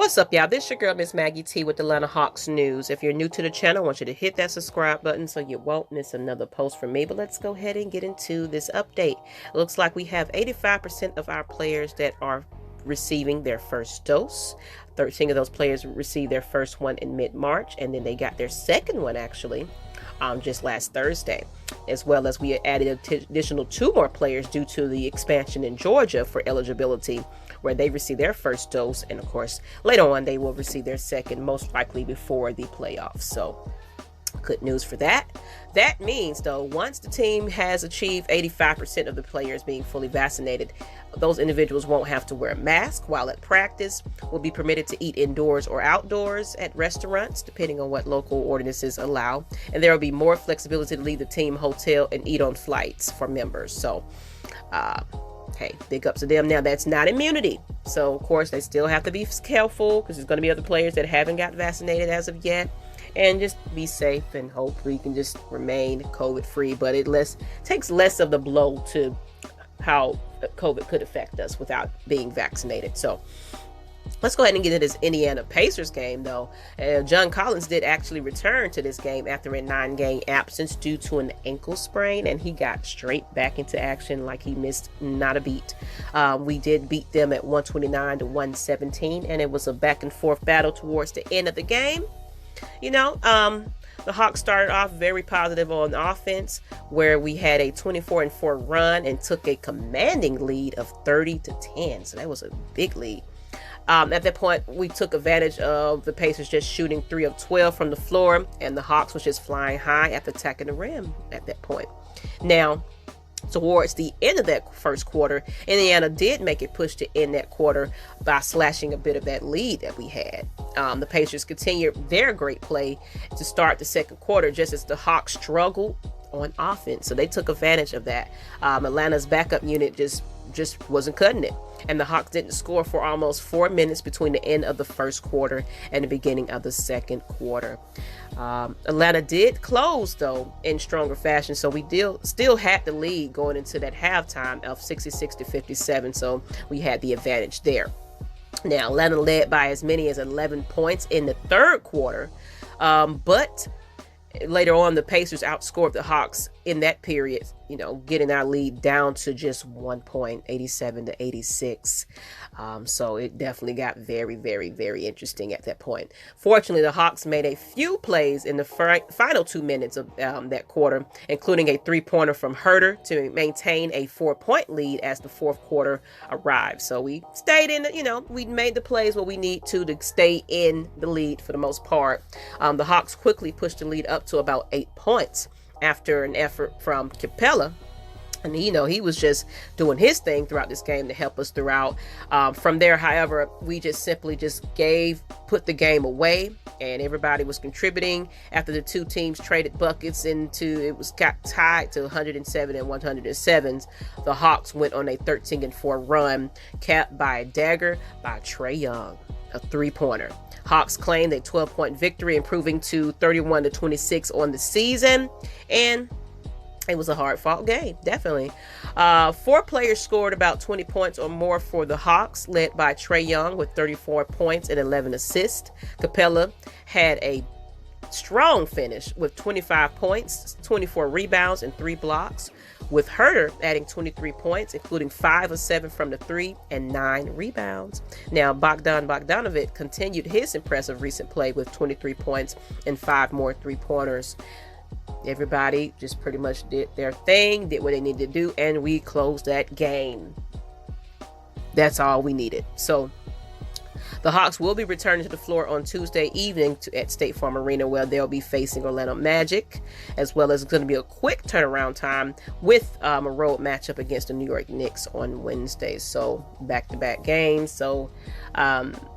What's up, y'all? This your girl, Miss Maggie T with Atlanta Hawks News. If you're new to the channel, I want you to hit that subscribe button so you won't miss another post from me. But let's go ahead and get into this update. It looks like we have 85% of our players that are receiving their first dose. 13 of those players received their first one in mid-March, and then they got their second one actually just last Thursday, as well as we added an additional 2 more players due to the expansion in Georgia for eligibility, where they received their first dose, and of course later on they will receive their second, most likely before the playoffs. So good news for that. That means, though, once the team has achieved 85% of the players being fully vaccinated, those individuals won't have to wear a mask while at practice, will be permitted to eat indoors or outdoors at restaurants, depending on what local ordinances allow, and there will be more flexibility to leave the team hotel and eat on flights for members. So, hey, big ups to them. Now, that's not immunity. So, of course, they still have to be careful because there's going to be other players that haven't got vaccinated as of yet. And just be safe and hope we can just remain COVID free. But it takes less of the blow to how COVID could affect us without being vaccinated. So let's go ahead and get into this Indiana Pacers game, though. John Collins did actually return to this game after a 9-game absence due to an ankle sprain, and he got straight back into action like he missed not a beat. We did beat them at 129 to 117, and it was a back and forth battle towards the end of the game. You know, the Hawks started off very positive on offense, where we had a 24-4 run and took a commanding lead of 30-10. So that was a big lead. At that point, we took advantage of the Pacers just shooting 3 of 12 from the floor, and the Hawks was just flying high after attacking the rim at that point. Now, towards the end of that first quarter, Indiana did make it push to end that quarter by slashing a bit of that lead that we had. The Pacers continued their great play to start the second quarter, just as the Hawks struggled on offense. So they took advantage of that. Atlanta's backup unit just wasn't cutting it, and the Hawks didn't score for almost 4 minutes between the end of the first quarter and the beginning of the second quarter. Atlanta did close, though, in stronger fashion, so we still had the lead going into that halftime of 66-57, so we had the advantage there. Now, Atlanta led by as many as 11 points in the third quarter, but later on, the Pacers outscored the Hawks in that period, you know, getting our lead down to just 1 point, 87-86. So it definitely got very, very, very interesting at that point. Fortunately, the Hawks made a few plays in the final 2 minutes of that quarter, including a 3-pointer from Herter to maintain a 4-point lead as the fourth quarter arrived. So we stayed in, we made the plays what we need to stay in the lead for the most part. The Hawks quickly pushed the lead up to about 8 points after an effort from Capela. And, he was just doing his thing throughout this game to help us throughout. From there, however, we just simply put the game away, and everybody was contributing. After the two teams traded buckets got tied to 107 and 107. The Hawks went on a 13-4 run, capped by a dagger by Trae Young, a 3-pointer. Hawks claimed a 12-point victory, improving to 31-26 on the season, and it was a hard-fought game, definitely. 4 players scored about 20 points or more for the Hawks, led by Trae Young with 34 points and 11 assists. Capela had a strong finish with 25 points, 24 rebounds, and 3 blocks, with Herter adding 23 points, including 5 of 7 from the 3 and 9 rebounds. Now, Bogdanovic continued his impressive recent play with 23 points and 5 more 3-pointers. Everybody just pretty much did their thing, did what they needed to do, and we closed that game. That's all we needed. So the Hawks will be returning to the floor on Tuesday evening at State Farm Arena, where they'll be facing Orlando Magic, as well as it's going to be a quick turnaround time with a road matchup against the New York Knicks on Wednesday. So back-to-back games. So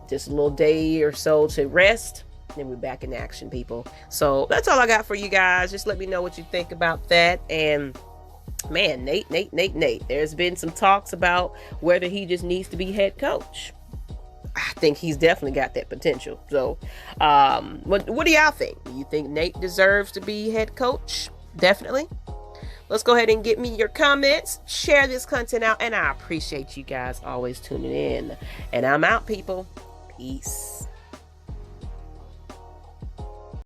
just a little day or so to rest. Then we're back in action, people. So that's all I got for you guys. Just let me know what you think about that. And man, Nate. There's been some talks about whether he just needs to be head coach. I think he's definitely got that potential. So what do y'all think? Do you think Nate deserves to be head coach? Definitely. Let's go ahead and get me your comments. Share this content out. And I appreciate you guys always tuning in. And I'm out, people. Peace.